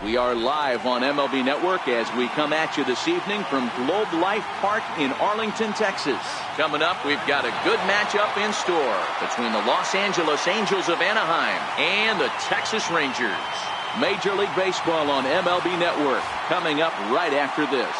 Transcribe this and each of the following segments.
We are live on MLB Network as we come at you this evening from Globe Life Park in Arlington, Texas. Coming up, we've got a good matchup in store between the Los Angeles Angels of Anaheim and the Texas Rangers. Major League Baseball on MLB Network coming up right after this.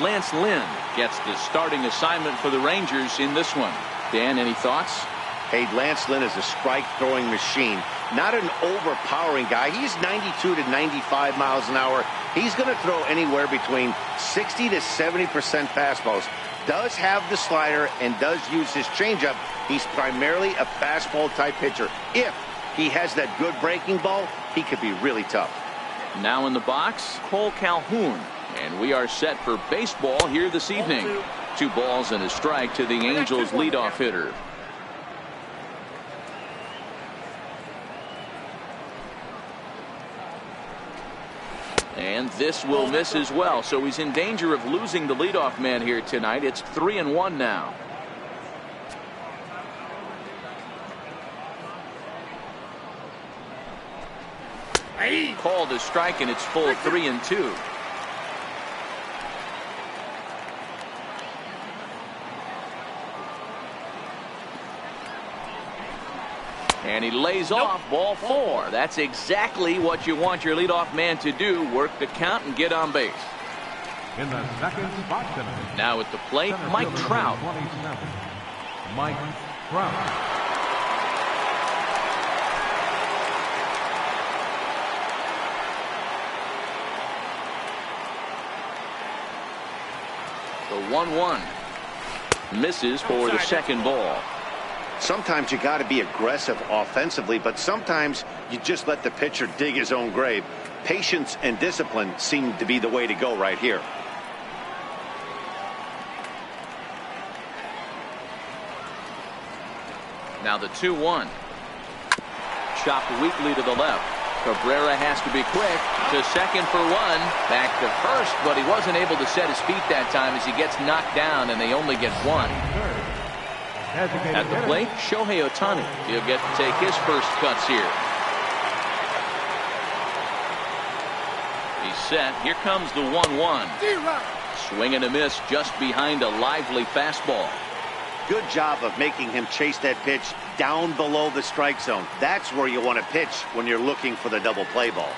Lance Lynn gets the starting assignment for the Rangers in this one. Dan, any thoughts? Hey, Lance Lynn is a strike-throwing machine. Not an overpowering guy. He's 92 to 95 miles an hour. He's going to throw anywhere between 60 to 70% fastballs. Does have the slider and does use his changeup. He's primarily a fastball-type pitcher. If he has that good breaking ball, he could be really tough. Now in the box, Cole Calhoun. And we are set for baseball here this evening. 2 balls and a strike to the Angels leadoff hitter. And this will miss as well. So he's in danger of losing the leadoff man here tonight. It's 3-1 now. Called a strike, and it's full 3-2. And he lays off ball 4. That's exactly what you want your leadoff man to do. Work the count and get on base. In the second spot tonight, now at the plate, Mike Trout. Mike Trout. The 1-1 misses for the second ball. Sometimes you got to be aggressive offensively, but sometimes you just let the pitcher dig his own grave. Patience and discipline seem to be the way to go right here. Now the 2-1. Chopped weakly to the left. Cabrera has to be quick to second for 1. Back to first, but he wasn't able to set his feet that time as he gets knocked down, and they only get 1. At the plate, Shohei Ohtani. He'll get to take his first cuts here. He's set. Here comes the 1-1. Swing and a miss just behind a lively fastball. Good job of making him chase that pitch down below the strike zone. That's where you want to pitch when you're looking for the double play ball.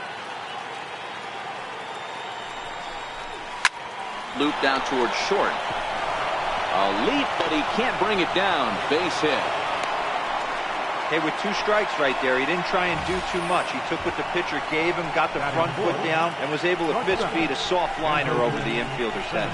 Looped out towards short. A leap, but he can't bring it down. Base hit. Hey, with 2 strikes right there, he didn't try and do too much. He took what the pitcher gave him, got the front foot down, and was able to fist feed a soft liner over the infielder's head.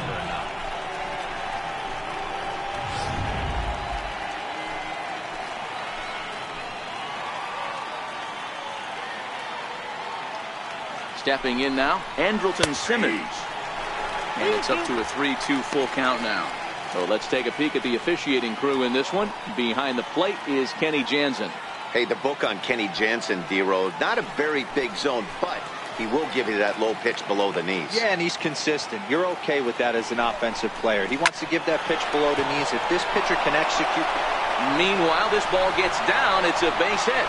Stepping in now, Andrelton Simmons. And it's up to a 3-2 full count now. So let's take a peek at the officiating crew in this one. Behind the plate is Kenny Jansen. Hey, the book on Kenny Jansen, D-Road, not a very big zone, but he will give you that low pitch below the knees. Yeah, and he's consistent. You're okay with that as an offensive player. He wants to give that pitch below the knees. If this pitcher can execute. Meanwhile, this ball gets down. It's a base hit.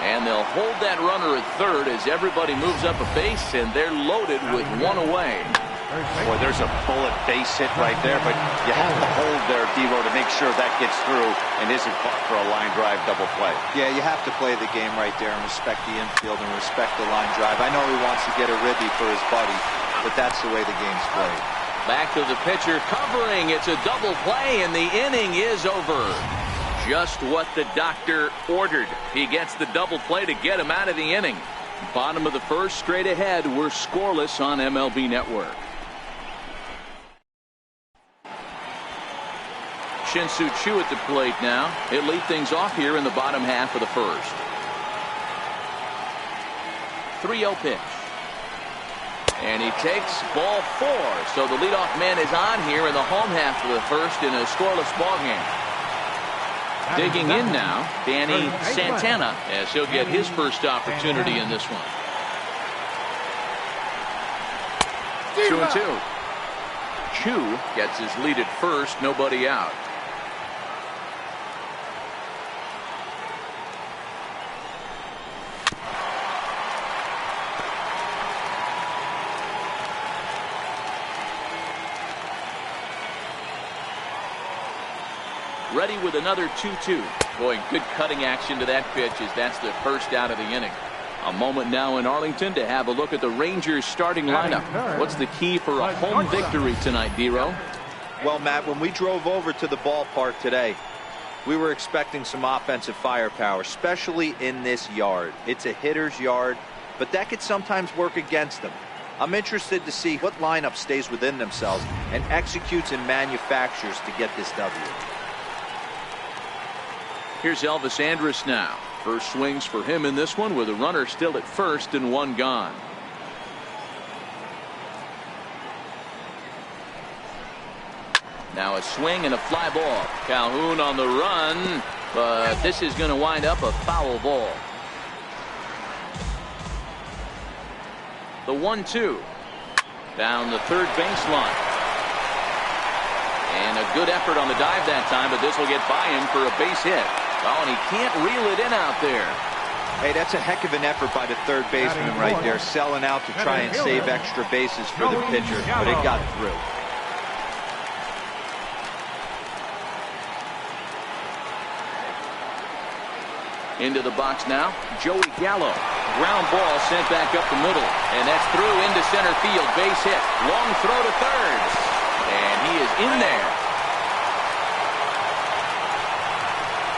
And they'll hold that runner at third as everybody moves up a base, and they're loaded with 1 away. Boy, there's a bullet base hit right there, but you have to hold there, D-Row, to make sure that gets through and isn't caught for a line drive double play. Yeah, you have to play the game right there and respect the infield and respect the line drive. I know he wants to get a ribby for his buddy, but that's the way the game's played. Back to the pitcher covering. It's a double play, and the inning is over. Just what the doctor ordered. He gets the double play to get him out of the inning. Bottom of the first, straight ahead. We're scoreless on MLB Network. Shin-Soo Choo at the plate now. He'll lead things off here in the bottom half of the first. 3-0 pitch. And he takes ball 4. So the leadoff man is on here in the home half of the first in a scoreless ball game. Digging in now, Danny Santana, as he'll get his first opportunity in this one. 2-2. Choo gets his lead at first, nobody out. Ready with another 2-2. Boy, good cutting action to that pitch as that's the first out of the inning. A moment now in Arlington to have a look at the Rangers starting lineup. What's the key for a home victory tonight, D-Row? Well, Matt, when we drove over to the ballpark today, we were expecting some offensive firepower, especially in this yard. It's a hitter's yard, but that could sometimes work against them. I'm interested to see what lineup stays within themselves and executes and manufactures to get this W. Here's Elvis Andrus now. First swings for him in this one with a runner still at first and one gone. Now a swing and a fly ball. Calhoun on the run, but this is going to wind up a foul ball. The 1-2 down the third baseline. And a good effort on the dive that time, but this will get by him for a base hit. Oh, and he can't reel it in out there. Hey, that's a heck of an effort by the third baseman right there, selling out to try and save extra bases for the pitcher, but it got through. Into the box now, Joey Gallo. Ground ball sent back up the middle, and that's through into center field. Base hit. Long throw to third, and he is in there.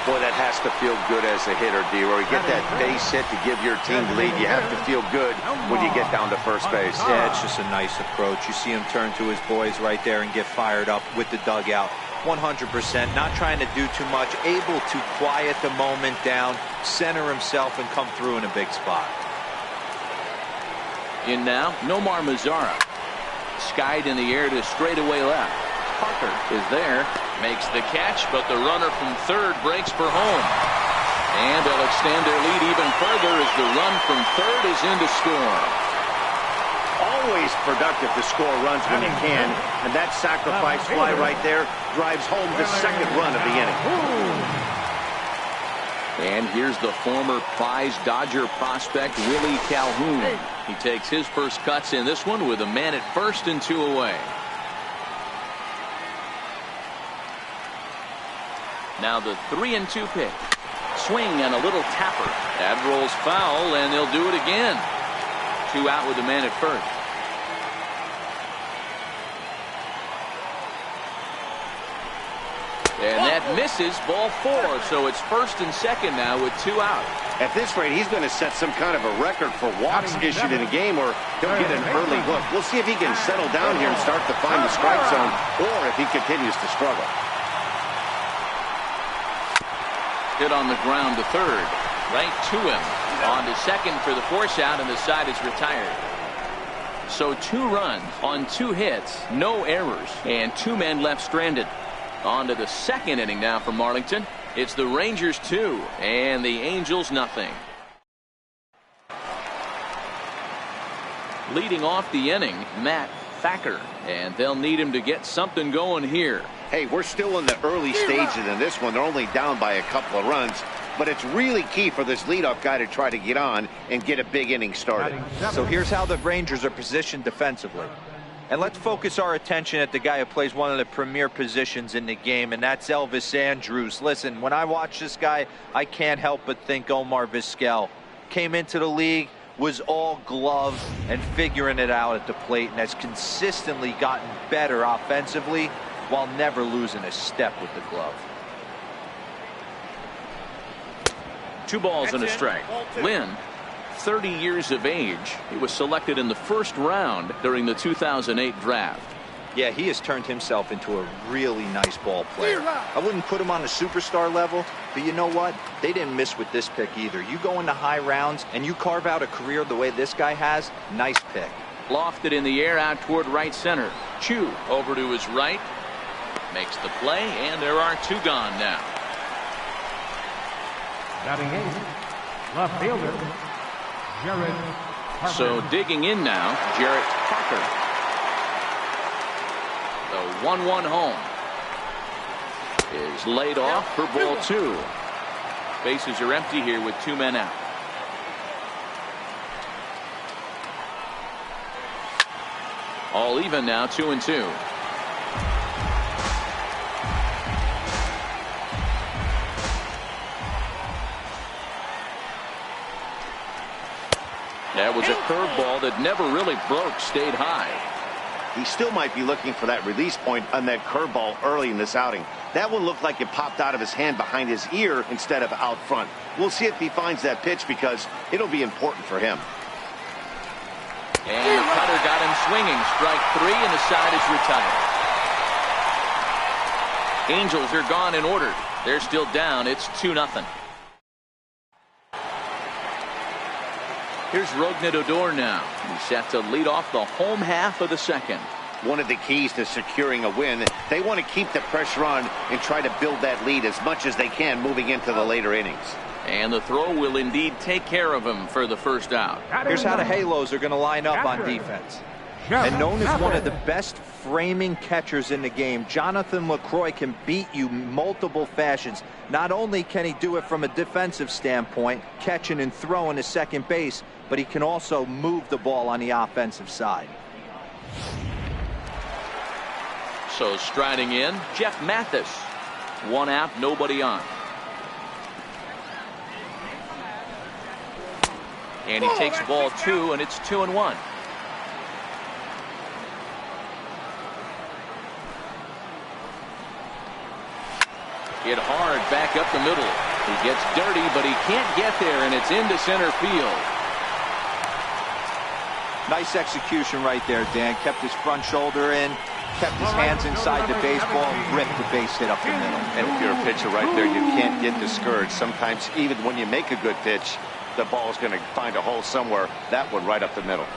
Boy, that has to feel good as a hitter, D-Roy. You get that base hit to give your team the lead. You have to feel good when you get down to first base. Yeah, it's just a nice approach. You see him turn to his boys right there and get fired up with the dugout. 100%, not trying to do too much, able to quiet the moment down, center himself, and come through in a big spot. In now, Nomar Mazara. Skied in the air to straightaway left. Parker is there, makes the catch, but the runner from third breaks for home. And they'll extend their lead even further as the run from third is in to score. Always productive to score runs when you can, and that sacrifice fly right there drives home the second run of the inning. And here's the former prize Dodger prospect Willie Calhoun. He takes his first cuts in this one with a man at first and two away. Now the 3-2 pitch. Swing and a little tapper. That rolls foul, and they'll do it again. Two out with the man at first. And that misses, ball four. So it's first and second now with two out. At this rate, he's going to set some kind of a record for walks issued in a game, or he'll get an early hook. We'll see if he can settle down here and start to find the strike zone, or if he continues to struggle. Hit on the ground to third. Right to him. On to second for the force out, and the side is retired. So 2 runs on 2 hits, no errors, and 2 men left stranded. On to the second inning now from Arlington. It's the Rangers 2 and the Angels nothing. Leading off the inning, Matt Thacker, and they'll need him to get something going here. Hey, we're still in the early stages in this one. They're only down by a couple of runs, but it's really key for this leadoff guy to try to get on and get a big inning started. So here's how the Rangers are positioned defensively. And let's focus our attention at the guy who plays one of the premier positions in the game, and that's Elvis Andrus. Listen, when I watch this guy, I can't help but think Omar Vizquel. Came into the league, was all glove and figuring it out at the plate, and has consistently gotten better offensively while never losing a step with the glove. 2 balls and a strike. Lynn, 30 years of age. He was selected in the first round during the 2008 draft. Yeah, he has turned himself into a really nice ball player. I wouldn't put him on a superstar level, but you know what? They didn't miss with this pick either. You go into high rounds and you carve out a career the way this guy has, nice pick. Lofted in the air out toward right center. Chu over to his right. Makes the play, and there are 2 gone now. Batting 8, left fielder, Jarrett Parker. So digging in now, Jarrett Parker. The 1-1 home is laid off for ball 2. Bases are empty here with 2 men out. All even now, 2-2. That was a curveball that never really broke, stayed high. He still might be looking for that release point on that curveball early in this outing. That one looked like it popped out of his hand behind his ear instead of out front. We'll see if he finds that pitch because it'll be important for him. And the cutter got him swinging. Strike 3, and the side is retired. Angels are gone in order. They're still down. It's 2-0. Here's Rougned Odor now. He's set to lead off the home half of the second. One of the keys to securing a win, they want to keep the pressure on and try to build that lead as much as they can moving into the later innings. And the throw will indeed take care of him for the first out. Here's how the Halos are going to line up on defense. And known as one of the best framing catchers in the game, Jonathan LaCroix can beat you multiple fashions. Not only can he do it from a defensive standpoint, catching and throwing to second base, but he can also move the ball on the offensive side. So striding in, Jeff Mathis. 1 out, nobody on. And he takes ball 2, and it's 2-1. Hit hard back up the middle. He gets dirty, but he can't get there, and it's into center field. Nice execution right there, Dan. Kept his front shoulder in, kept his hands inside the baseball, and ripped the base hit up the middle. And if you're a pitcher right there, you can't get discouraged. Sometimes even when you make a good pitch, the ball's going to find a hole somewhere. That one right up the middle.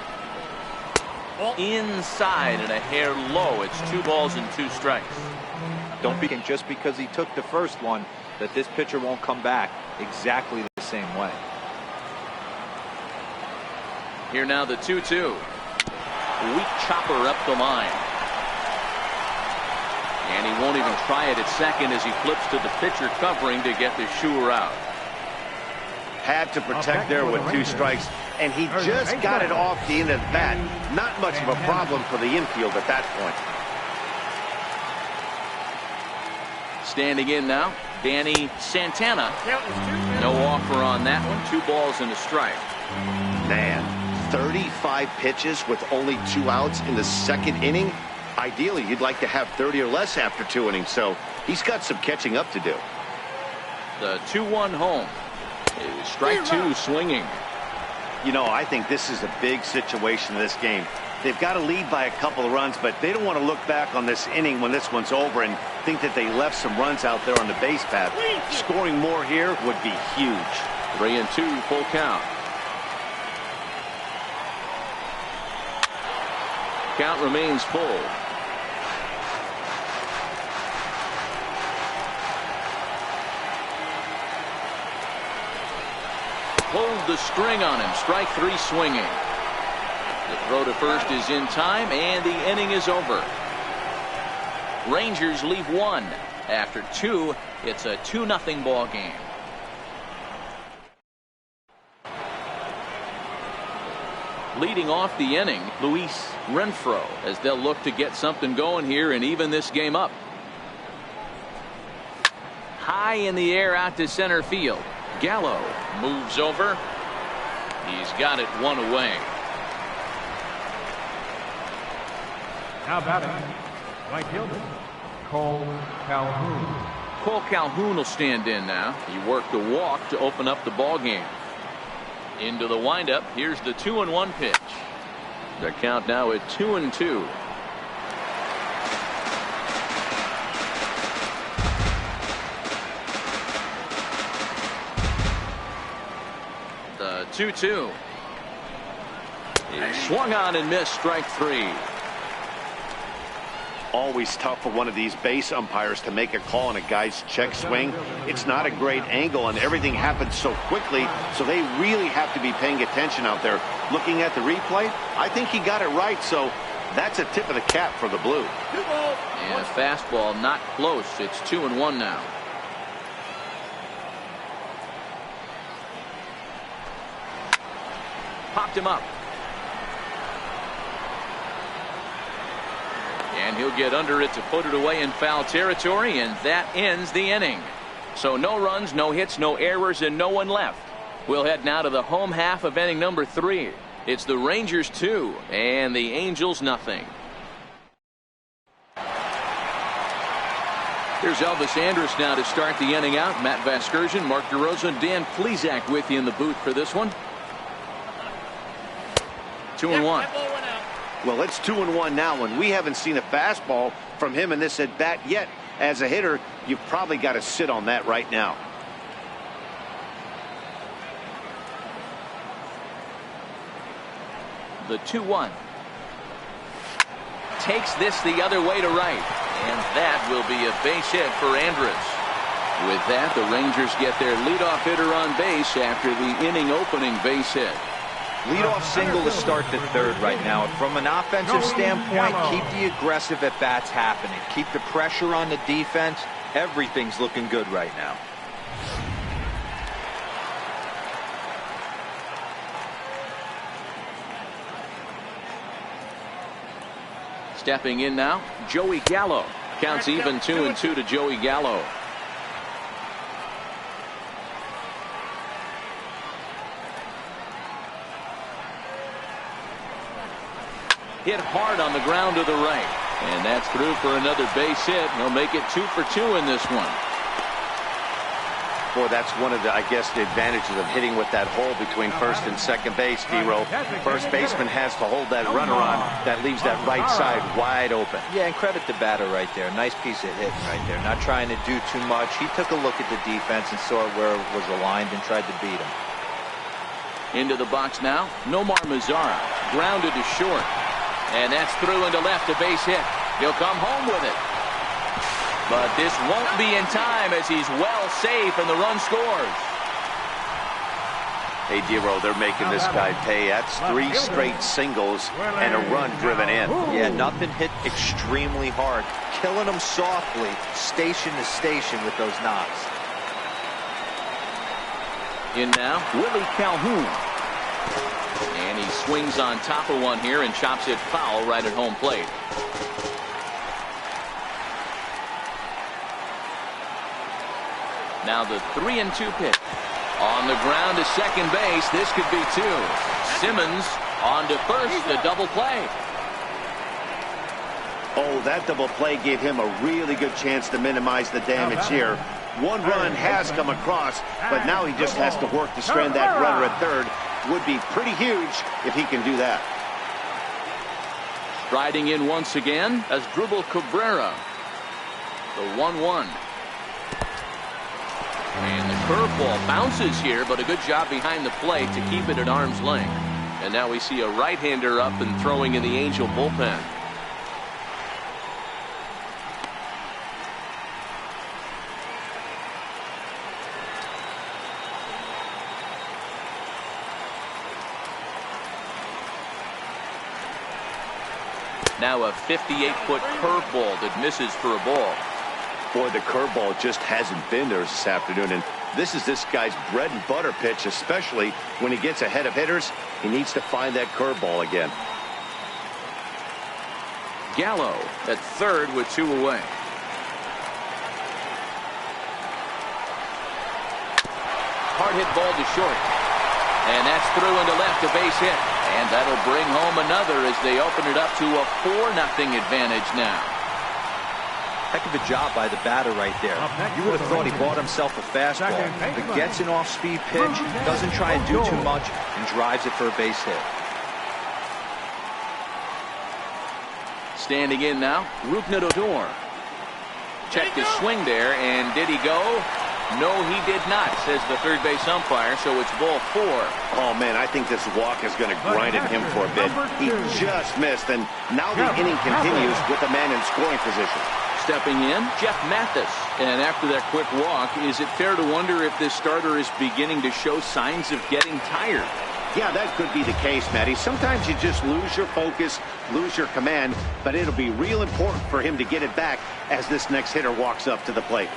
Inside and a hair low. It's 2 balls and 2 strikes. Don't think just because he took the first one that this pitcher won't come back exactly the same way. Here now the 2-2. Weak chopper up the line. And he won't even try it at second as he flips to the pitcher covering to get the Shure out. Had to protect there with 2 strikes, and he just got it off the end of the bat. Not much of a problem for the infield at that point. Standing in now, Danny Santana. No offer on that one. 2 balls and a strike. Man, 35 pitches with only 2 outs in the second inning. Ideally, you'd like to have 30 or less after 2 innings, so he's got some catching up to do. The 2-1 home. Strike 2 swinging. You know, I think this is a big situation in this game. They've got to lead by a couple of runs, but they don't want to look back on this inning when this one's over and think that they left some runs out there on the base path. Scoring more here would be huge. 3-2, full count. Count remains full. Pulled the string on him. Strike 3 swinging. The throw to first is in time, and the inning is over. Rangers leave 1. After 2, it's a 2-0 ball game. Leading off the inning, Luis Renfroe, as they'll look to get something going here and even this game up. High in the air out to center field. Gallo moves over. He's got it 1 away. Now batting, right fielder, Cole Calhoun. Cole Calhoun will stand in now. He worked a walk to open up the ball game. Into the windup. Here's the 2-1 pitch. The count now at 2-2. The 2-2. He swung on and missed. Strike 3. Always tough for one of these base umpires to make a call on a guy's check swing. It's not a great angle, and everything happens so quickly, so they really have to be paying attention out there. Looking at the replay, I think he got it right, so that's a tip of the cap for the Blue. And a fastball not close. It's 2-1 now. Popped him up. And he'll get under it to put it away in foul territory, and that ends the inning. So no runs, no hits, no errors, and no one left. We'll head now to the home half of inning number 3. It's the Rangers 2 and the Angels nothing. Here's Elvis Andrus now to start the inning out. Matt Vasgersian, Mark DeRosa, Dan Plesac with you in the booth for this one. 2-1. Well, it's 2-1 now, and we haven't seen a fastball from him in this at bat yet. As a hitter, you've probably got to sit on that right now. The 2-1. Takes this the other way to right. And that will be a base hit for Andrus. With that, the Rangers get their leadoff hitter on base after the inning opening base hit. Leadoff single to start the third right now. From an offensive standpoint, keep the aggressive at-bats happening. Keep the pressure on the defense. Everything's looking good right now. Stepping in now, Joey Gallo. Counts even 2-2 to Joey Gallo. Hit hard on the ground to the right. And that's through for another base hit. He'll make it 2 for 2 in this one. Boy, that's one of the, I guess, the advantages of hitting with that hole between first and second base, D-Row. First baseman has to hold that runner on. That leaves that right side wide open. Yeah, and credit the batter right there. Nice piece of hitting right there. Not trying to do too much. He took a look at the defense and saw where it was aligned and tried to beat him. Into the box now, Nomar Mazara. Grounded to short. And that's through into left, a base hit. He'll come home with it. But this won't be in time as he's well safe and the run scores. Hey, D-Row, they're making this guy pay. That's 3 straight singles and a run driven in. Yeah, nothing hit extremely hard. Killing them softly, station to station with those knocks. In now, Willie Calhoun. And he swings on top of one here and chops it foul right at home plate. Now the 3-2 pitch. On the ground to second base. This could be 2. Simmons on to first. The double play. Oh, that double play gave him a really good chance to minimize the damage here. One run has come across, but now he just has to work to strand that runner at third. Would be pretty huge if he can do that. Striding in once again as Dribble Cabrera. The 1-1. And the curveball bounces here, but a good job behind the plate to keep it at arm's length. And now we see a right-hander up and throwing in the Angel bullpen. Now a 58-foot curveball that misses for a ball. Boy, the curveball just hasn't been there this afternoon, and this is this guy's bread and butter pitch, especially when he gets ahead of hitters. He needs to find that curveball again. Gallo at third with 2 away. Hard hit ball to short. And that's through into left, a base hit. And that'll bring home another as they open it up to a 4-0 advantage now. Heck of a job by the batter right there. You would have thought he bought himself a fastball, but gets an off-speed pitch, doesn't try to do too much, and drives it for a base hit. Standing in now, Rougned Odor. Checked his swing there, and did he go? No, he did not, says the third base umpire, so it's ball 4. Oh, man, I think this walk is going to grind at him for a bit. He just missed, and now the inning continues with a man in scoring position. Stepping in, Jeff Mathis. And after that quick walk, is it fair to wonder if this starter is beginning to show signs of getting tired? Yeah, that could be the case, Matty. Sometimes you just lose your focus, lose your command, but it'll be real important for him to get it back as this next hitter walks up to the plate.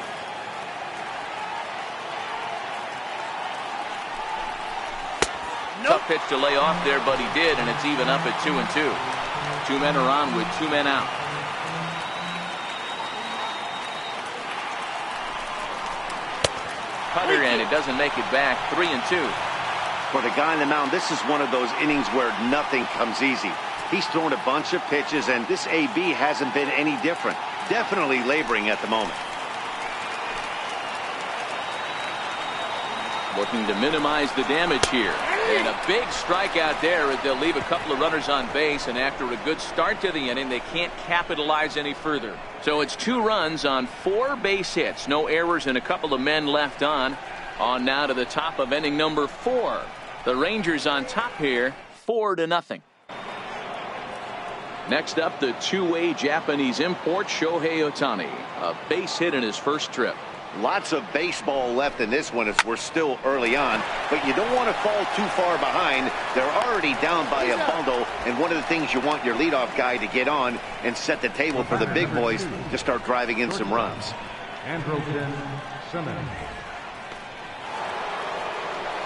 Tough pitch to lay off there, but he did, and it's even up at 2-2. 2 men are on with 2 men out. Cutter, and it doesn't make it back. 3-2. For the guy on the mound, this is one of those innings where nothing comes easy. He's thrown a bunch of pitches, and this AB hasn't been any different. Definitely laboring at the moment. Looking to minimize the damage here. And a big strikeout there as they'll leave a couple of runners on base, and after a good start to the inning, they can't capitalize any further. So it's 2 runs on 4 base hits. No errors and a couple of men left on. On now to the top of inning number 4. The Rangers on top here, 4-0. Next up, the two-way Japanese import Shohei Ohtani. A base hit in his first trip. Lots of baseball left in this one as we're still early on, but you don't want to fall too far behind. They're already down by a bundle, and one of the things you want your leadoff guy to get on and set the table for the big boys to start driving in some runs. Andrelton Simmons.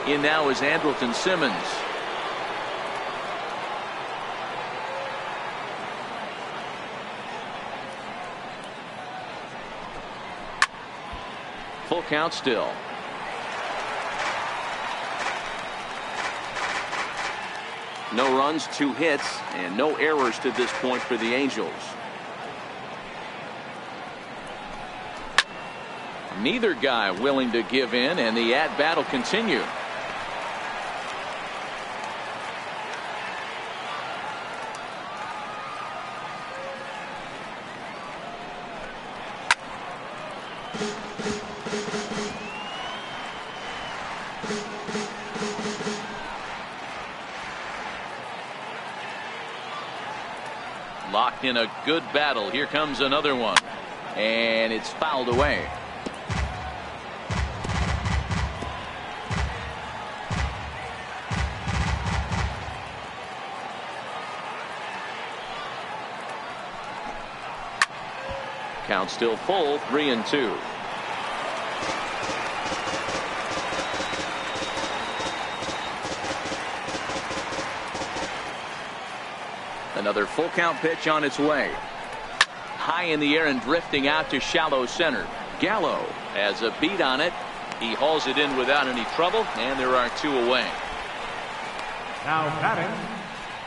In now is Andrelton Simmons. Full count still. No runs, 2 hits, and no errors to this point for the Angels. Neither guy willing to give in, and the at-bat will continue. Locked in a good battle. Here comes another one, and it's fouled away. Count still full, 3-2. Another full count pitch on its way. High in the air and drifting out to shallow center. Gallo has a beat on it. He hauls it in without any trouble, and there are 2 away. Now batting,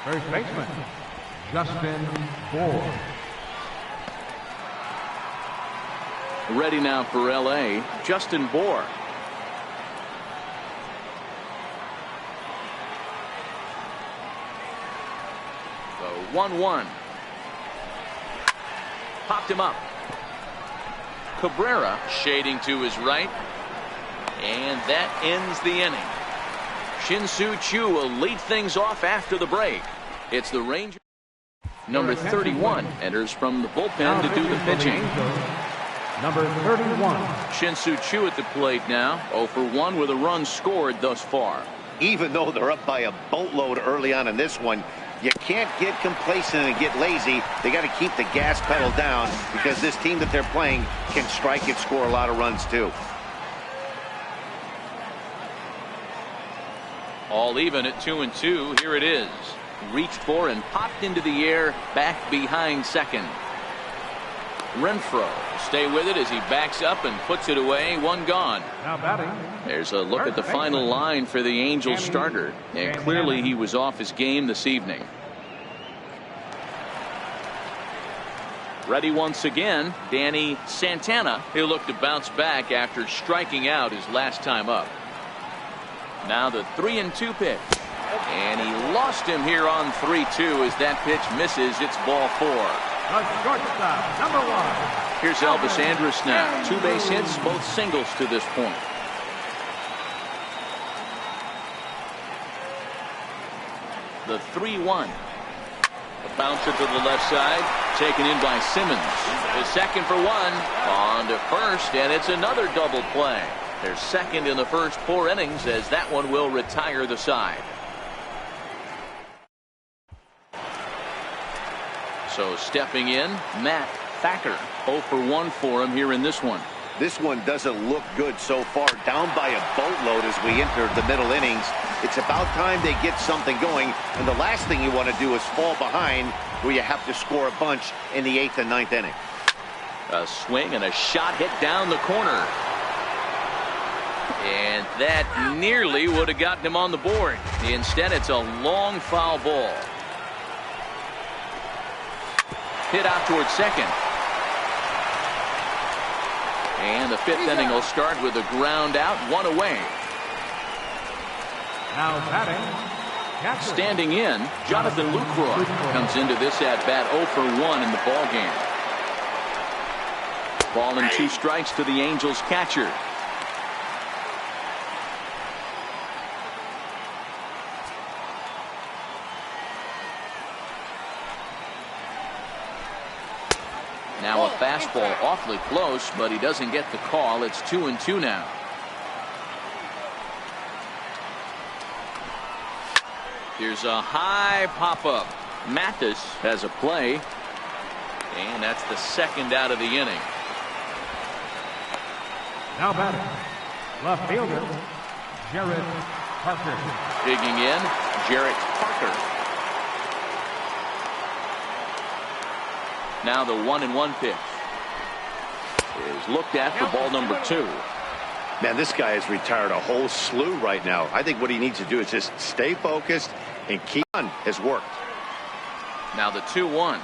first baseman, Justin Bour. Ready now for L.A., Justin Bour. The 1-1. Popped him up. Cabrera shading to his right. And that ends the inning. Shin-Soo Choo will lead things off after the break. It's the Rangers. Number 31 enters from the bullpen to do the pitching. Number 31. Shin-Soo Choo at the plate now. 0 for 1 with a run scored thus far. Even though they're up by a boatload early on in this one, you can't get complacent and get lazy. They got to keep the gas pedal down because this team that they're playing can strike and score a lot of runs too. All even at 2-2. Here it is. Reached for and popped into the air back behind second. Renfroe stay with it as he backs up and puts it away. 1 gone. Now batting. There's a look at the final line for the Angels starter, and clearly he was off his game this evening. Ready once again, Danny Santana. He'll look to bounce back after striking out his last time up. Now the 3-2 pitch, and he lost him here on 3-2 as that pitch misses. It's ball 4. The shortstop, number 1. Here's Elvis Andrus now. 2 base hits, both singles to this point. The 3-1. A bouncer to the left side, taken in by Simmons. The second for 1, on to first, and it's another double play. They're second in the first 4 innings as that one will retire the side. So stepping in, Matt Thacker. 0 for 1 for him here in this one. This one doesn't look good so far. Down by a boatload as we enter the middle innings. It's about time they get something going, and the last thing you want to do is fall behind where you have to score a bunch in the 8th and 9th inning. A swing and a shot hit down the corner. And that nearly would have gotten him on the board. Instead, it's a long foul ball. Hit out towards second. And the fifth inning will start with a ground out, one away. Now batting, catcher. Standing in, Jonathan Lucroy comes into this at bat 0 for 1 in the ball game. Ball and 2 strikes to the Angels catcher. Now a fastball awfully close, but he doesn't get the call. It's 2-2 now. Here's a high pop-up. Mathis has a play, and that's the second out of the inning. Now batting, left fielder, Jarrett Parker. Digging in, Jarrett Parker. Now the 1-1 pitch is looked at for ball number 2. Man, this guy has retired a whole slew right now. I think what he needs to do is just stay focused and keep on his work. Now the 2-1.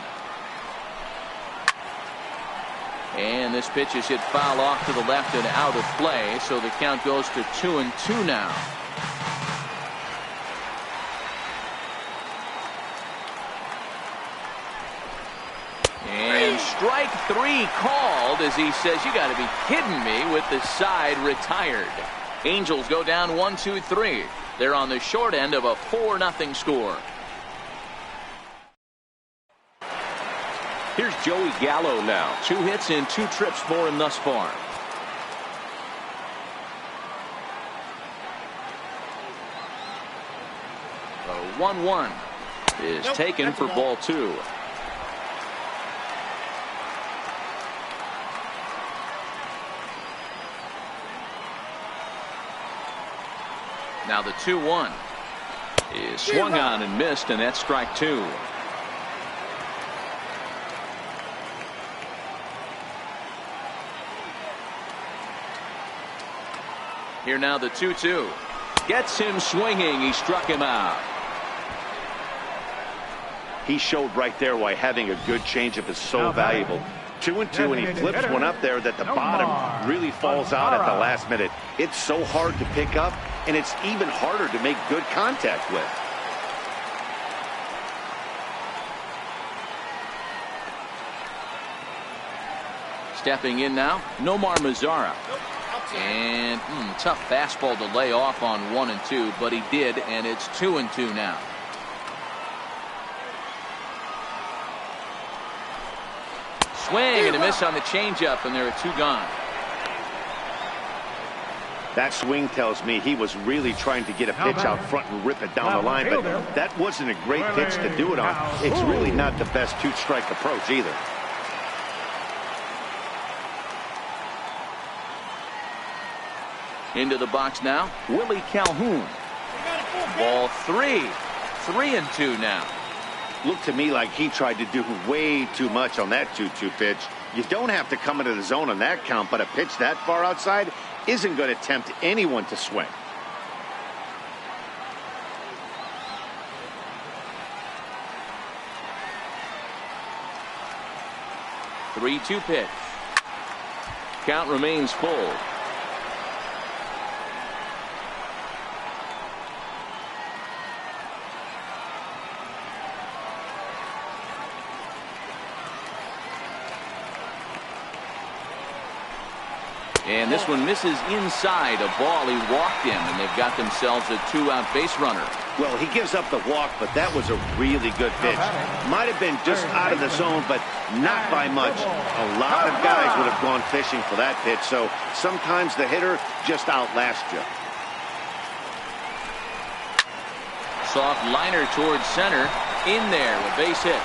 And this pitch is hit foul off to the left and out of play, so the count goes to 2-2 now. And strike 3 called as he says, "You got to be kidding me," with the side retired. Angels go down 1-2-3. They're on the short end of a 4-0 score. Here's Joey Gallo now. 2 hits and 2 trips for him thus far. The 1-1 is taken for ball 2. Now the 2-1 is swung on and missed, and that's strike 2. Here now the 2-2. Gets him swinging. He struck him out. He showed right there why having a good changeup is so valuable. 2-2, and he flips one up there that the bottom really falls out at the last minute. It's so hard to pick up, and it's even harder to make good contact with. Stepping in now, Nomar Mazara. And tough fastball to lay off on 1 and 2, but he did, and it's 2-2 now. Swing and a miss on the changeup, and there are 2 gone. That swing tells me he was really trying to get a pitch out front and rip it down the line, but that wasn't a great pitch to do it on. It's really not the best 2-strike approach either. Into the box now, Willie Calhoun. Ball 3. 3-2 now. Looked to me like he tried to do way too much on that 2-2 pitch. You don't have to come into the zone on that count, but a pitch that far outside isn't going to tempt anyone to swing. The 3-2 pitch. Count remains full. And this one misses inside a ball he walked in, and they've got themselves a 2-out base runner. Well, he gives up the walk, but that was a really good pitch. Might have been just out of the zone, but not by much. A lot of guys would have gone fishing for that pitch, so sometimes the hitter just outlasts you. Soft liner towards center. In there, a base hit.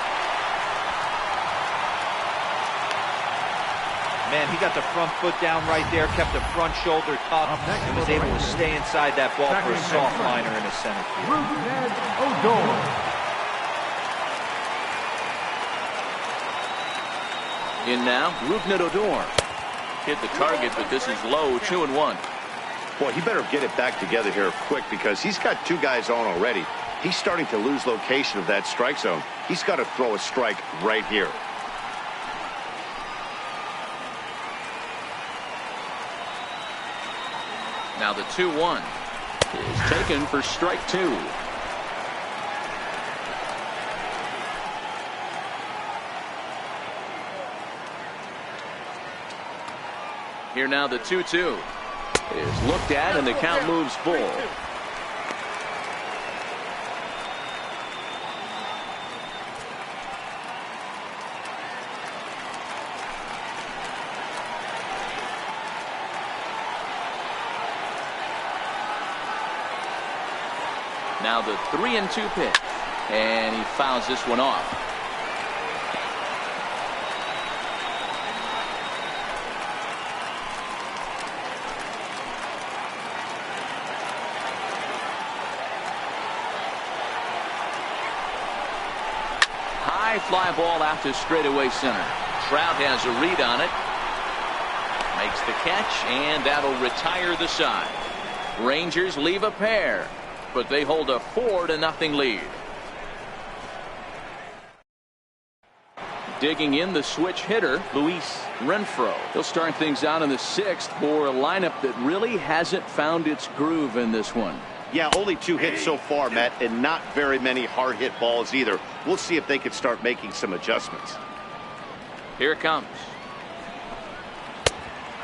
Man, he got the front foot down right there, kept the front shoulder tucked, and was able to stay inside that ball for a soft liner in the center field. In now, Rougned Odor. Hit the target, but this is low, 2-1. Boy, he better get it back together here quick because he's got two guys on already. He's starting to lose location of that strike zone. He's got to throw a strike right here. Now the 2-1 is taken for strike 2. Here now the 2-2 is looked at and the count moves full. Now the 3-2 pitch, and he fouls this one off. High fly ball out to straightaway center. Trout has a read on it. Makes the catch, and that'll retire the side. Rangers leave a pair, but they hold a 4-0 lead. Digging in the switch hitter, Luis Renfroe. He'll start things out in the 6th for a lineup that really hasn't found its groove in this one. Yeah, only 2 hits so far, Matt, and not very many hard hit balls either. We'll see if they can start making some adjustments. Here it comes.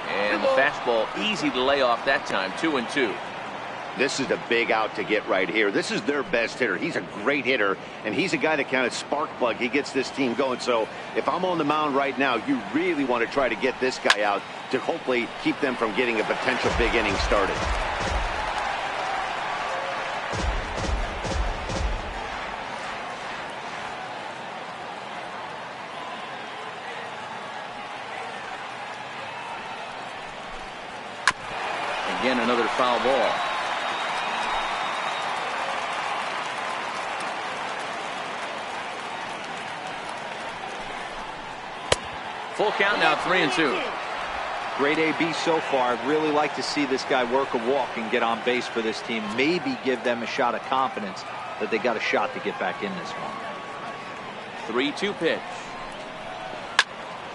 And the fastball easy to lay off that time. 2-2. This is a big out to get right here. This is their best hitter. He's a great hitter, and he's a guy that kind of spark plug. He gets this team going. So if I'm on the mound right now, you really want to try to get this guy out to hopefully keep them from getting a potential big inning started. Again, another foul ball. Full count now, 3-2. Great AB so far. I'd really like to see this guy work a walk and get on base for this team. Maybe give them a shot of confidence that they got a shot to get back in this one. 3-2 pitch.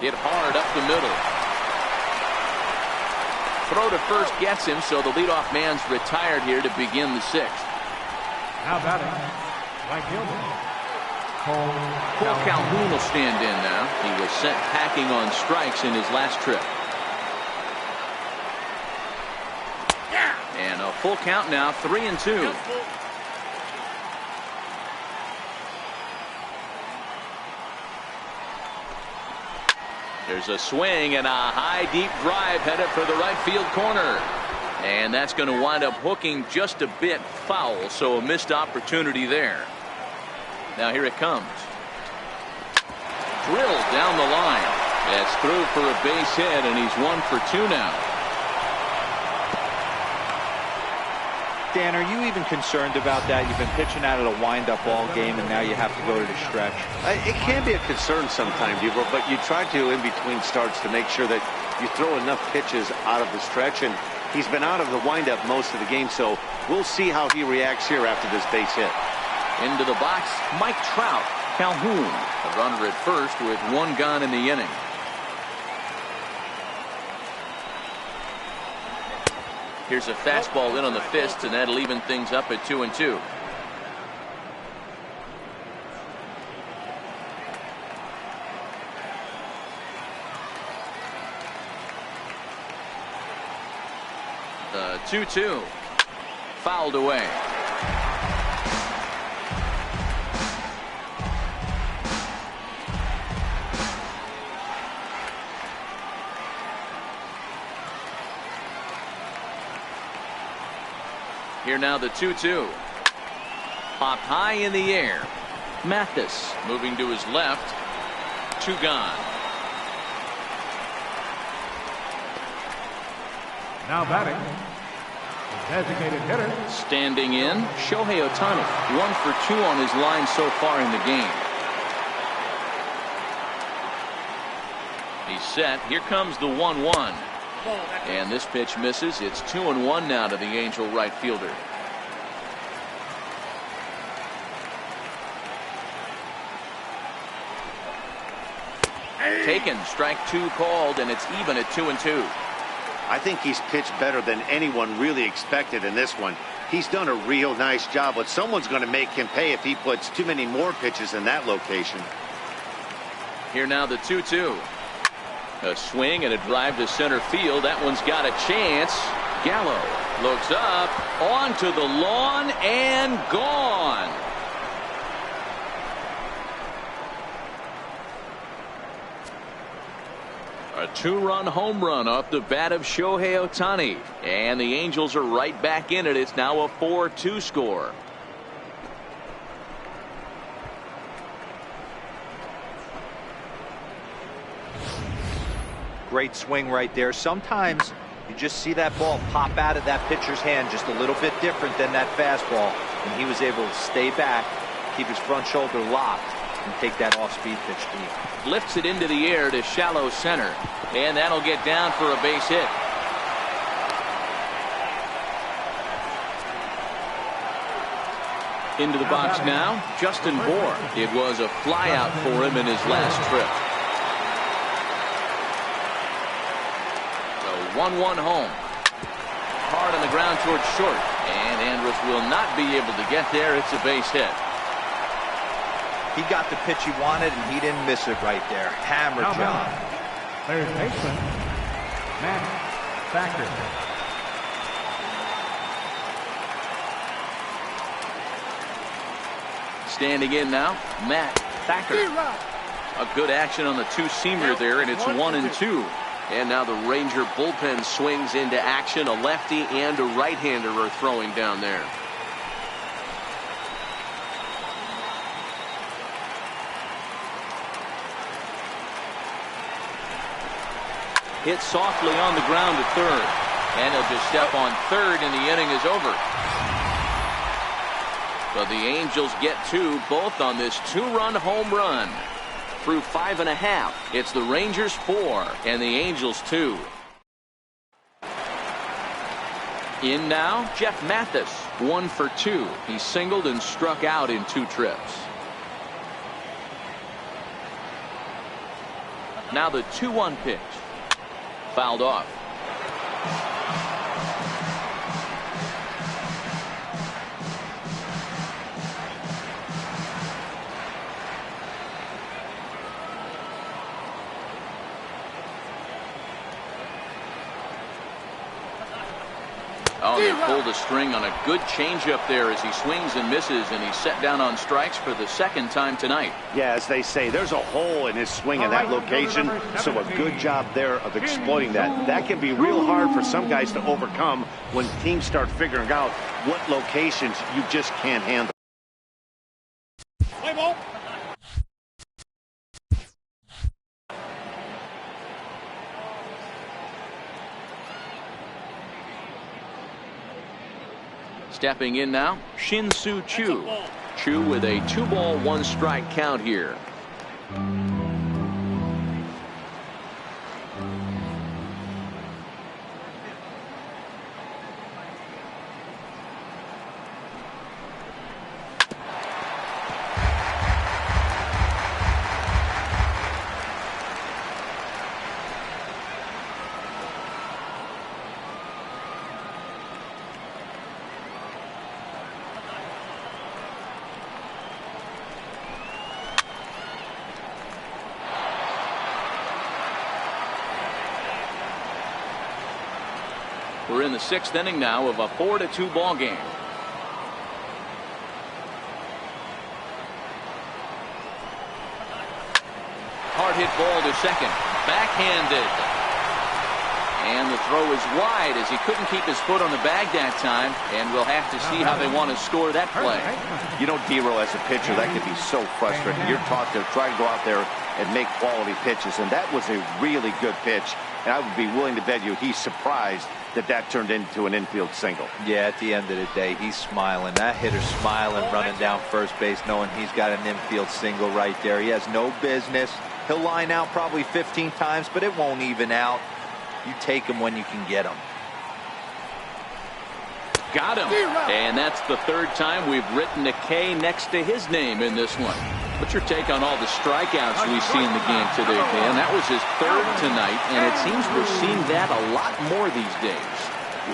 Hit hard up the middle. Throw to first gets him, so the leadoff man's retired here to begin the 6th. Now batting, right fielder, Cole Calhoun will stand in now. He was sent packing on strikes in his last trip. And a full count now, 3-2. There's a swing and a high deep drive headed for the right field corner. And that's going to wind up hooking just a bit foul, so a missed opportunity there. Now here it comes. Drilled down the line. That's through for a base hit, and he's 1 for 2 now. Dan, are you even concerned about that? You've been pitching out of a wind-up all game, and now you have to go to the stretch. It can be a concern sometimes, Deaver, but you try to, in between starts, to make sure that you throw enough pitches out of the stretch, and he's been out of the windup most of the game, so we'll see how he reacts here after this base hit. Into the box, Mike Trout. Calhoun, a runner at first with 1 gone in the inning. Here's a fastball in on the fist, and that'll even things up at 2-2. The 2-2 fouled away. Here now the 2-2. Popped high in the air. Mathis moving to his left. 2 gone. now batting, designated hitter. Standing in, Shohei Ohtani, 1 for 2 on his line so far in the game. He's set. Here comes the 1-1. And this pitch misses. It's 2-1 now to the Angel right fielder. Taken, strike 2 called, and it's even at 2-2. I think he's pitched better than anyone really expected in this one. He's done a real nice job, but someone's going to make him pay if he puts too many more pitches in that location. Here now the 2-2. A swing and a drive to center field. That one's got a chance. Gallo looks up, onto the lawn, and gone. A 2-run home run off the bat of Shohei Ohtani. And the Angels are right back in it. It's now a 4-2 score. Great swing right there. Sometimes you just see that ball pop out of that pitcher's hand just a little bit different than that fastball. And he was able to stay back, keep his front shoulder locked, and take that off-speed pitch deep. Lifts it into the air to shallow center. And that'll get down for a base hit. Into the box now, Justin Bour. It was a flyout for him in his last trip. 1-1 home. Hard on the ground towards short. And Andrus will not be able to get there. It's a base hit. He got the pitch he wanted, and he didn't miss it right there. Hammer job. There's baseman Matt Thacker. Standing in now, Matt Thacker. A good action on the two-seamer there, and it's 1-2. And now the Ranger bullpen swings into action. A lefty and a right-hander are throwing down there. Hit softly on the ground to third. And he'll just step on third, and the inning is over. But the Angels get 2, both on this 2-run home run. Through 5.5, it's the Rangers 4 and the Angels 2. In now, Jeff Mathis, 1 for 2. He singled and struck out in 2 trips. Now the 2-1 pitch. Fouled off. Oh, they pulled a string on a good changeup there as he swings and misses, and he's set down on strikes for the 2nd time tonight. Yeah, as they say, there's a hole in his swing in that location, so a good job there of exploiting that. That can be real hard for some guys to overcome when teams start figuring out what locations you just can't handle. Stepping in now, Shin-Soo Choo. Choo with a 2-ball, 1-strike count here. We're in the 6th inning now of a 4-2 ball game. Hard hit ball to second. Backhanded. And the throw is wide as he couldn't keep his foot on the bag that time. And we'll have to see how they want to score that play. You know, D-Roll, as a pitcher, that can be so frustrating. You're taught to try to go out there and make quality pitches. And that was a really good pitch. And I would be willing to bet you he's surprised that turned into an infield single. Yeah, at the end of the day, he's smiling. That hitter's smiling, running down first base, knowing he's got an infield single right there. He has no business. He'll line out probably 15 times, but it won't even out. You take them when you can get them. Got him. And that's the third time we've written a K next to his name in this one. What's your take on all the strikeouts we see in the game today, Dan? That was his third tonight, and it seems we're seeing that a lot more these days.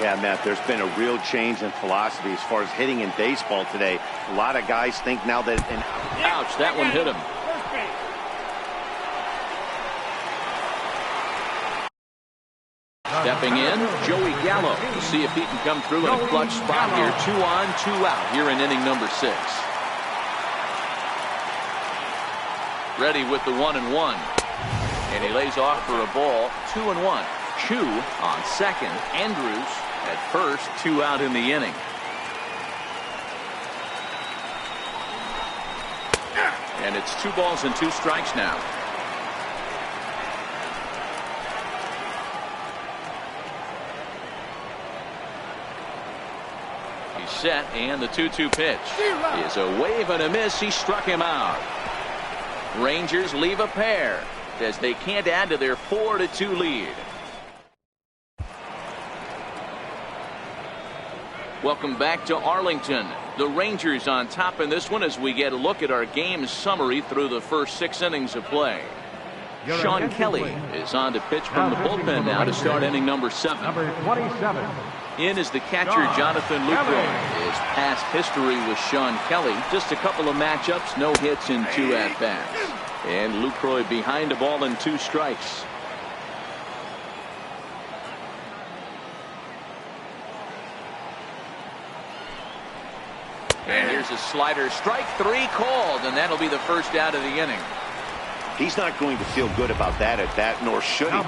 Yeah, Matt, there's been a real change in philosophy as far as hitting in baseball today. A lot of guys think now that... Ouch, that one hit him. Stepping in, Joey Gallo to see if he can come through in a clutch spot here. 2 on, 2 out here in inning number 6. Ready with the 1-1. And he lays off for a ball. 2-1. Chu on second. Andrews at first. 2 out in the inning. And it's 2 balls and 2 strikes now. He's set, and the 2-2 pitch is a wave and a miss. He struck him out. Rangers leave a pair as they can't add to their 4-2 lead. Welcome back to Arlington. The Rangers on top in this one as we get a look at our game summary through the first 6 innings of play. Sean Kelly is on to pitch from the bullpen now to start inning number 7. Number 27. In is the catcher Jonathan Lucroy. His past history with Sean Kelly, just a couple of matchups, no hits in 2 at-bats. And Lucroy behind a ball and 2 strikes. And here's a slider, strike 3 called, and that'll be the first out of the inning. He's not going to feel good about that at bat, nor should he.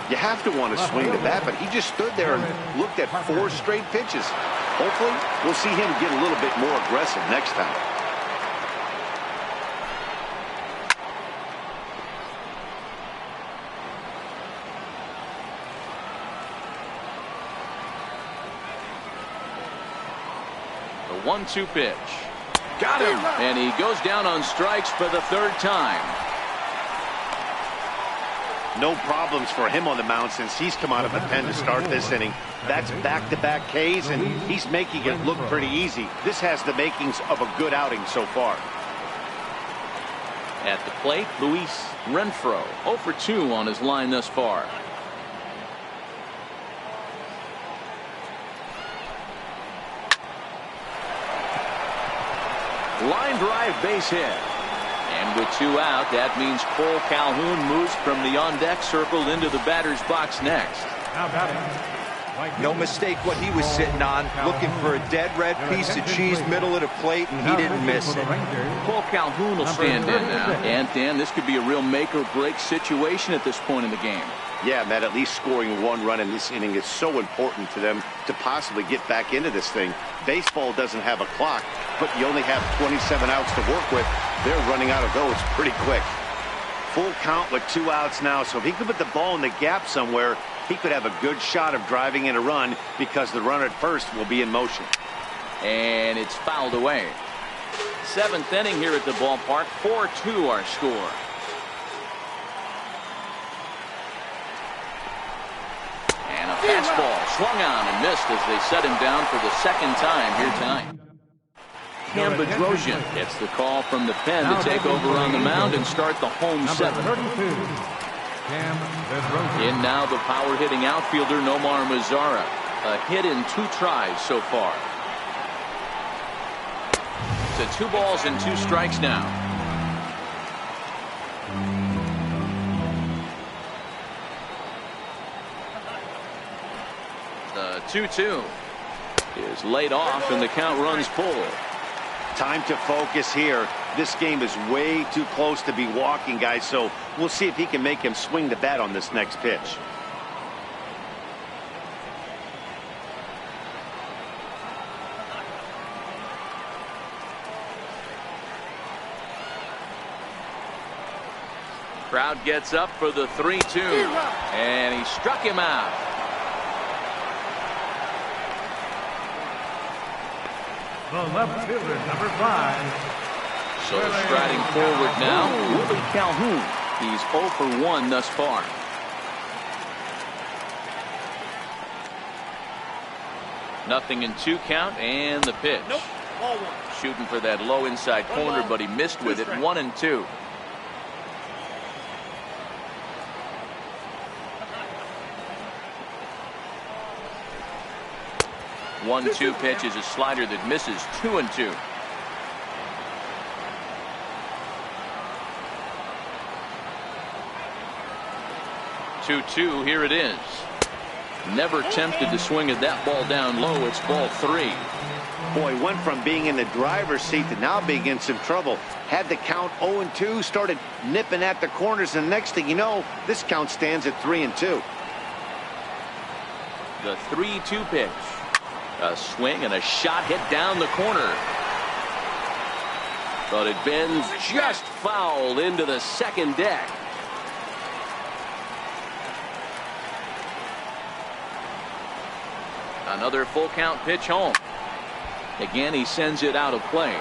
You have to want to swing the bat, but he just stood there and looked at 4 straight pitches. Hopefully, we'll see him get a little bit more aggressive next time. The 1-2 pitch. Got him! And he goes down on strikes for the 3rd time. No problems for him on the mound since he's come out of the pen to start this inning. That's back-to-back Ks, and he's making it look pretty easy. This has the makings of a good outing so far. At the plate, Luis Renfroe, 0 for 2 on his line thus far. Line drive, base hit. And with 2 out, that means Cole Calhoun moves from the on-deck circle into the batter's box next. Now batting. No mistake what he was sitting on, looking for a dead red piece of cheese middle of the plate, and he didn't miss it. Cole Calhoun will stand in now. And Dan, this could be a real make or break situation at this point in the game. Yeah, Matt, at least scoring 1 run in this inning is so important to them to possibly get back into this thing. Baseball doesn't have a clock, but you only have 27 outs to work with. They're running out of those pretty quick. Full count with 2 outs now, so if he could put the ball in the gap somewhere, he could have a good shot of driving in a run because the runner at first will be in motion. And it's fouled away. 7th inning here at the ballpark. 4-2 our score. And a fastball swung on and missed as they set him down for the 2nd time here tonight. Cam Bedrosian gets the call from the pen to take over on the mound and start the home 7th. In now the power hitting outfielder Nomar Mazara. A hit in 2 tries so far. To 2 balls and 2 strikes now. The 2-2 is laid off and the count runs full. Time to focus here. This game is way too close to be walking, guys, so we'll see if he can make him swing the bat on this next pitch. Crowd gets up for the 3-2, and he struck him out. The left fielder, number 5. So striding forward now, Willie Calhoun. He's 0 for 1 thus far. 0-2 count, and the pitch. Nope. Ball one. Shooting for that low inside corner, but he missed with it. 1-2. 1-2 pitch is a slider that misses. 2-2. Here it is. Never tempted to swing at that ball down low. It's ball 3. Boy, went from being in the driver's seat to now being in some trouble. Had the count 0-2, started nipping at the corners, and next thing you know, this count stands at 3-2. The 3-2 pitch. A swing and a shot hit down the corner. But it bends just foul into the second deck. Another full count pitch home. Again, he sends it out of play.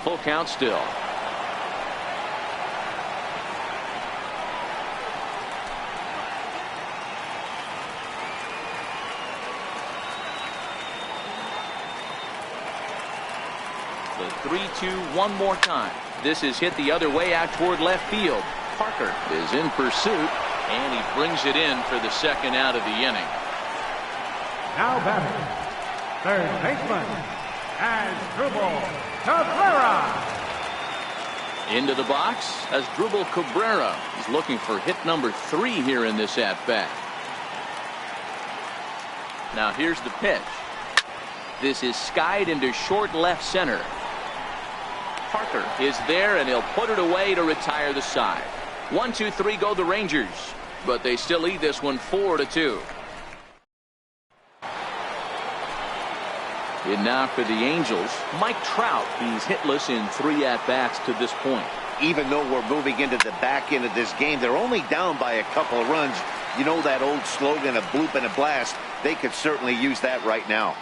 Full count still. The 3-2 one more time. This is hit the other way out toward left field. Parker is in pursuit, and he brings it in for the second out of the inning. Now batting, third baseman, Asdrubal Cabrera. Into the box as Asdrubal Cabrera is looking for hit number 3 here in this at-bat. Now here's the pitch. This is skied into short left center. Parker is there, and he'll put it away to retire the side. 1-2-3 go the Rangers, but they still lead this one 4-2. And now for the Angels, Mike Trout. He's hitless in 3 at-bats to this point. Even though we're moving into the back end of this game, they're only down by a couple of runs. You know that old slogan, a bloop and a blast. They could certainly use that right now.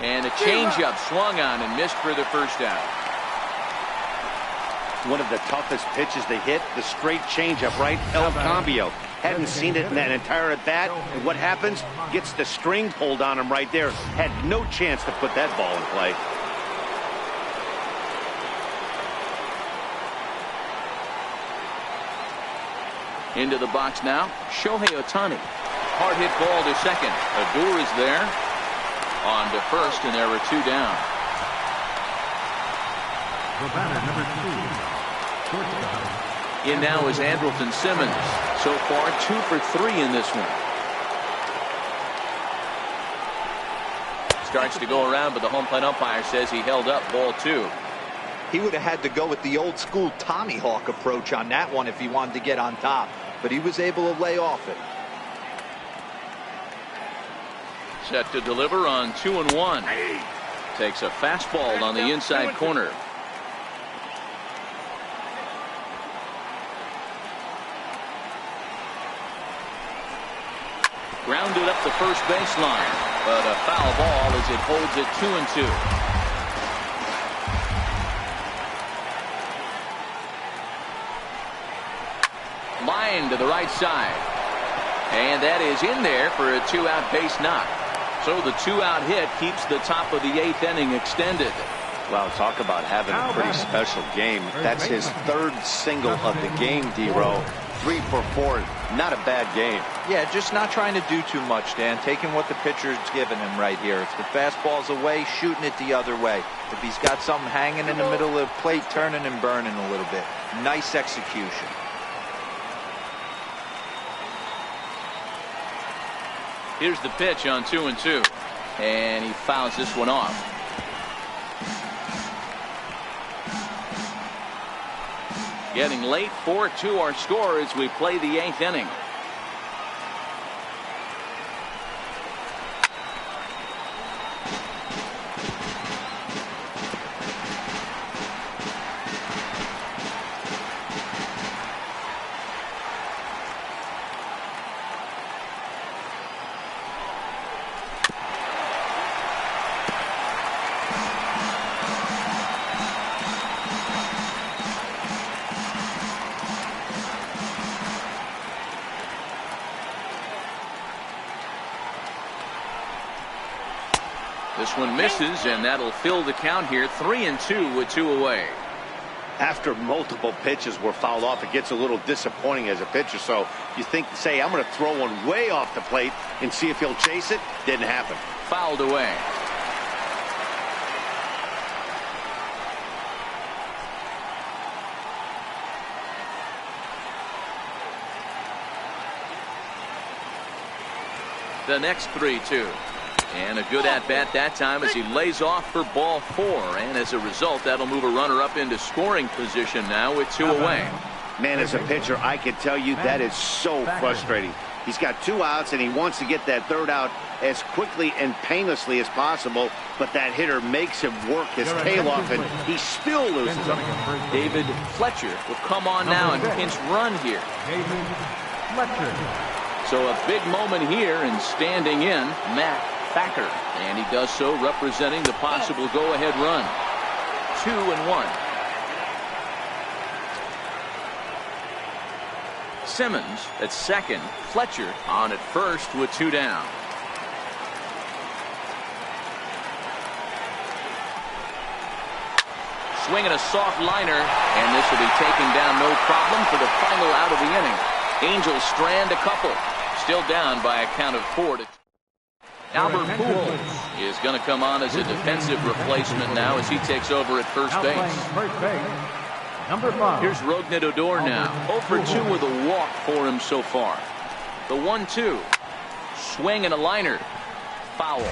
And a changeup swung on and missed for the first out. One of the toughest pitches to hit, the straight changeup, right? El Cambio. Hadn't seen it in that entire at bat. And what happens? Gets the string pulled on him right there. Had no chance to put that ball in play. Into the box now, Shohei Ohtani. Hard hit ball to second. Odor is there. On to first, and there were 2 down. The batter, number 2, shortstop. In now is Andrelton Simmons. So far, 2 for 3 in this one. Starts to go around, but the home plate umpire says he held up ball 2. He would have had to go with the old school Tommy Hawk approach on that one if he wanted to get on top, but he was able to lay off it. Set to deliver on 2-1. Takes a fastball on the inside corner. Grounded up the first baseline, but a foul ball as it holds it 2-2. Line to the right side, and that is in there for a 2-out base knock. So the 2-out hit keeps the top of the 8th inning extended. Wow, talk about having a pretty special game. That's his 3rd single of the game, D-Row. 3 for 4. Not a bad game. Yeah, just not trying to do too much, Dan. Taking what the pitcher's giving him right here. If the fastball's away, shooting it the other way. If he's got something hanging in the middle of the plate, turning and burning a little bit. Nice execution. Here's the pitch on 2-2, and he fouls this one off. Getting late, 4-2 our score as we play the 8th inning. This one misses, and that'll fill the count here. 3-2 with 2 away. After multiple pitches were fouled off, it gets a little disappointing as a pitcher. So you think, say, I'm going to throw one way off the plate and see if he'll chase it. Didn't happen. Fouled away. The next 3-2. And a good at-bat that time as he lays off for ball 4. And as a result, that'll move a runner up into scoring position now with 2 away. Man, as a pitcher, I can tell you that is so frustrating. He's got 2 outs, and he wants to get that 3rd out as quickly and painlessly as possible. But that hitter makes him work his tail off, and he still loses him. David Fletcher will come on now and pinch run here. David Fletcher. So a big moment here, and standing in, Matt Thacker, and he does so representing the possible go-ahead run. 2-1. Simmons at second, Fletcher on at first with 2 down. Swinging a soft liner, and this will be taken down no problem for the final out of the inning. Angels strand a couple, still down by a count of 4-2. Albert Pujols is going to come on as a defensive replacement now as he takes over at first base. Number 5. Here's Rougned Odor now. 0 for 2 with a walk for him so far. The 1-2. Swing and a liner. Foul.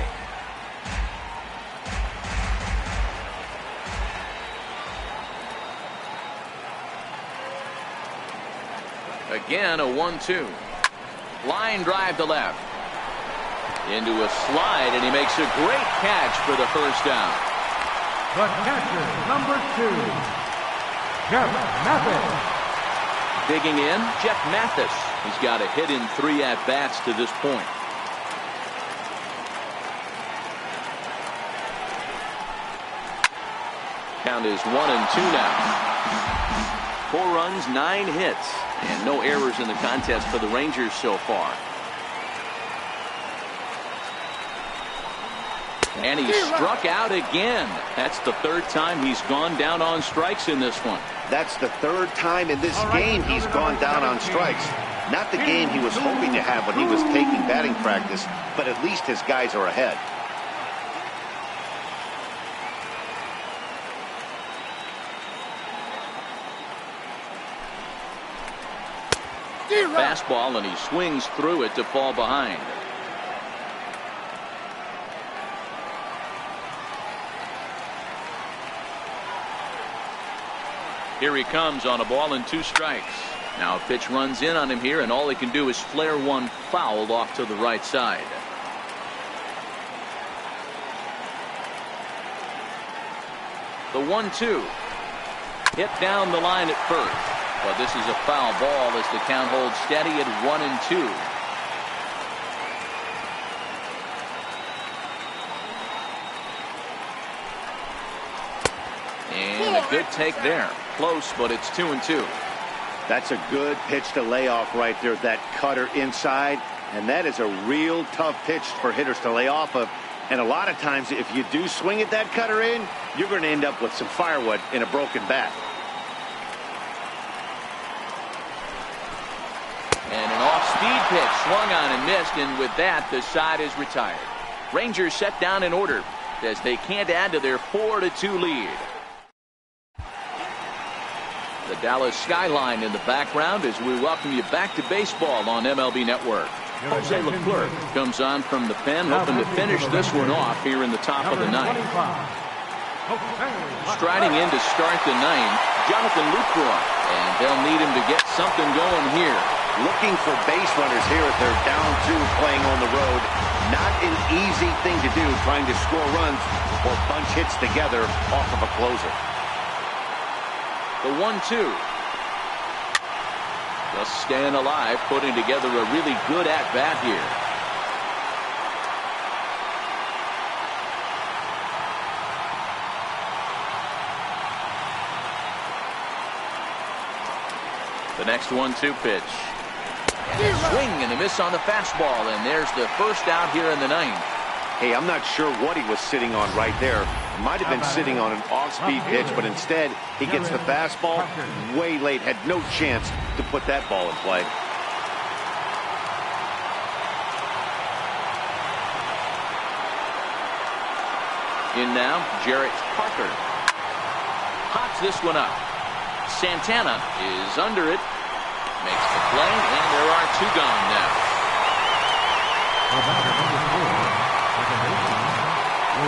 Again a 1-2. Line drive to left. Into a slide, and he makes a great catch for the first down. The catcher, number 2, Jeff Mathis. Digging in, Jeff Mathis. He's got a hit in 3 at-bats to this point. Count is 1-2 now. 4 runs, 9 hits, and no errors in the contest for the Rangers so far. And he struck out again. That's the 3rd time he's gone down on strikes in this one. That's the 3rd time in this game he's gone down on strikes. Not the game he was hoping to have when he was taking batting practice, but at least his guys are ahead. Fastball, and he swings through it to fall behind. Here he comes on a ball and 2 strikes. Now a pitch runs in on him here, and all he can do is flare one foul off to the right side. The 1-2. Hit down the line at first. But this is a foul ball as the count holds steady at 1-2. And a good take there. Close, but it's 2-2. That's a good pitch to lay off right there. That cutter inside. And that is a real tough pitch for hitters to lay off of. And a lot of times, if you do swing at that cutter in, you're going to end up with some firewood in a broken bat. And an off-speed pitch swung on and missed, and with that, the side is retired. Rangers set down in order as they can't add to their 4-2 lead. The Dallas skyline in the background as we welcome you back to baseball on MLB Network. Jose Leclerc comes on from the pen, hoping to finish this one off here in the top of the 9th. Striding in to start the 9th, Jonathan Lucroy, and they'll need him to get something going here. Looking for base runners here as they're down 2 playing on the road. Not an easy thing to do, trying to score runs or bunch hits together off of a closer. The 1-2. Just staying alive, putting together a really good at-bat here. The next 1-2 pitch. And a swing and a miss on the fastball, and there's the first out here in the 9th. Hey, I'm not sure what he was sitting on right there. Might have been sitting on an off-speed pitch, but instead he gets the fastball way late. Had no chance to put that ball in play. In now, Jarrett Parker. Pops this one up. Santana is under it. Makes the play, and there are two gone now.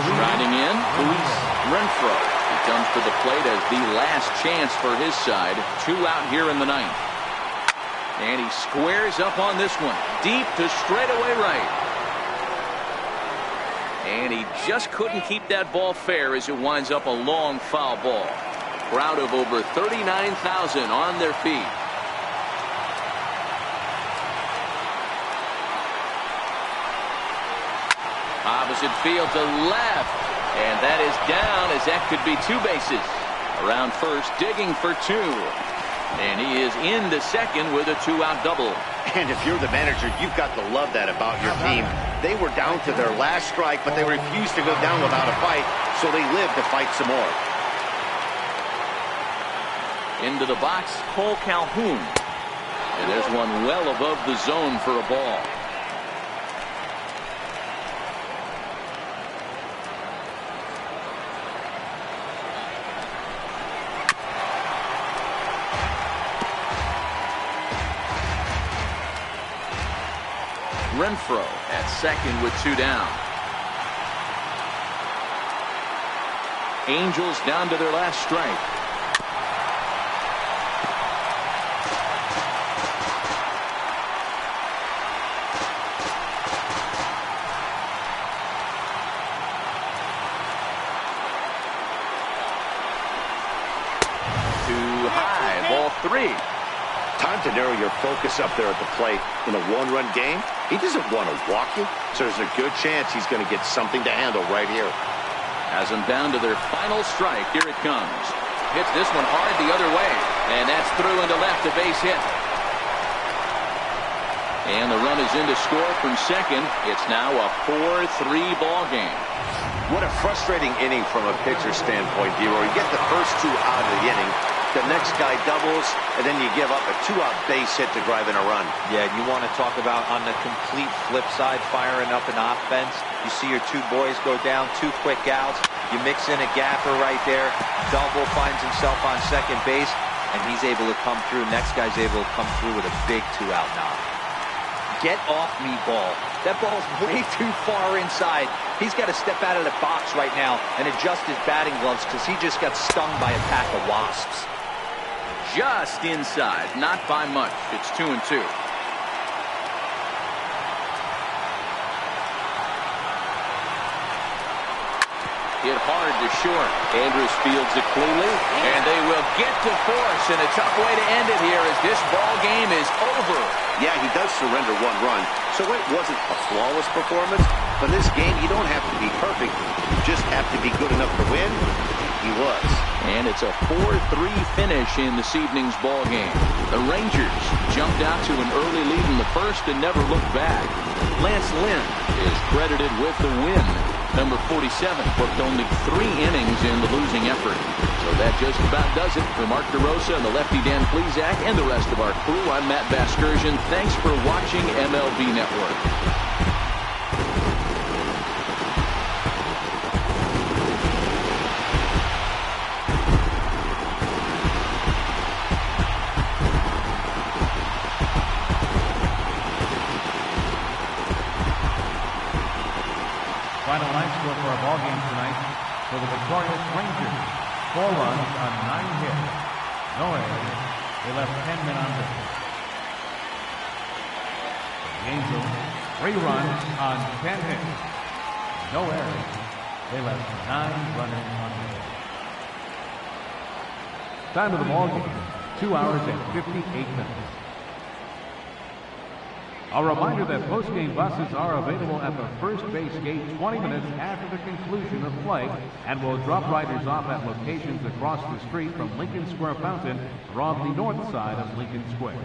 Striding in, Luis Renfroe. He comes to the plate as the last chance for his side. 2 out here in the 9th. And he squares up on this one. Deep to straightaway right. And he just couldn't keep that ball fair as it winds up a long foul ball. Crowd of over 39,000 on their feet. Opposite field to left. And that is down as that could be 2 bases. Around first, digging for 2. And he is into second with a 2-out double. And if you're the manager, you've got to love that about your team. They were down to their last strike, but they refused to go down without a fight, so they lived to fight some more. Into the box, Cole Calhoun. And there's one well above the zone for a ball. Renfroe at second with 2 down. Angels down to their last strike. Too high, ball 3. Time to narrow your focus up there at the plate. In a one-run game, he doesn't want to walk you, so there's a good chance he's going to get something to handle right here. Has them down to their final strike. Here it comes. Hits this one hard the other way, and that's through into left, a base hit. And the run is in to score from second. It's now a 4-3 ball game. What a frustrating inning from a pitcher's standpoint, Dero. You get the first 2 out of the inning. The next guy doubles, and then you give up a 2-out base hit to drive in a run. Yeah, you want to talk about on the complete flip side, firing up an offense. You see your 2 boys go down, 2 quick outs. You mix in a gapper right there. Double finds himself on second base, and he's able to come through. Next guy's able to come through with a big 2-out knock. Get off me, ball. That ball's way too far inside. He's got to step out of the box right now and adjust his batting gloves because he just got stung by a pack of wasps. Just inside, not by much. It's 2-2. Hit hard to short. Andrus fields it cleanly, and they will get to force. And a tough way to end it here as this ball game is over. Yeah, he does surrender 1 run, so it wasn't a flawless performance. But in this game, you don't have to be perfect. You just have to be good enough to win. He was. And it's a 4-3 finish in this evening's ball game. The Rangers jumped out to an early lead in the first and never looked back. Lance Lynn is credited with the win. Number 47 worked only 3 innings in the losing effort. So that just about does it. For Mark DeRosa and the lefty Dan Plesac and the rest of our crew, I'm Matt Vasgersian. Thanks for watching MLB Network. Final line score for our ball game tonight for the victorious Rangers. 4 runs on 9 hits. No errors. They left 10 men on base. The Angels, 3 runs on 10 hits. No errors. They left 9 runners on base. Time of the ball game, 2 hours and 58 minutes. A reminder that post-game buses are available at the first base gate 20 minutes after the conclusion of play and will drop riders off at locations across the street from Lincoln Square Fountain or on the north side of Lincoln Square.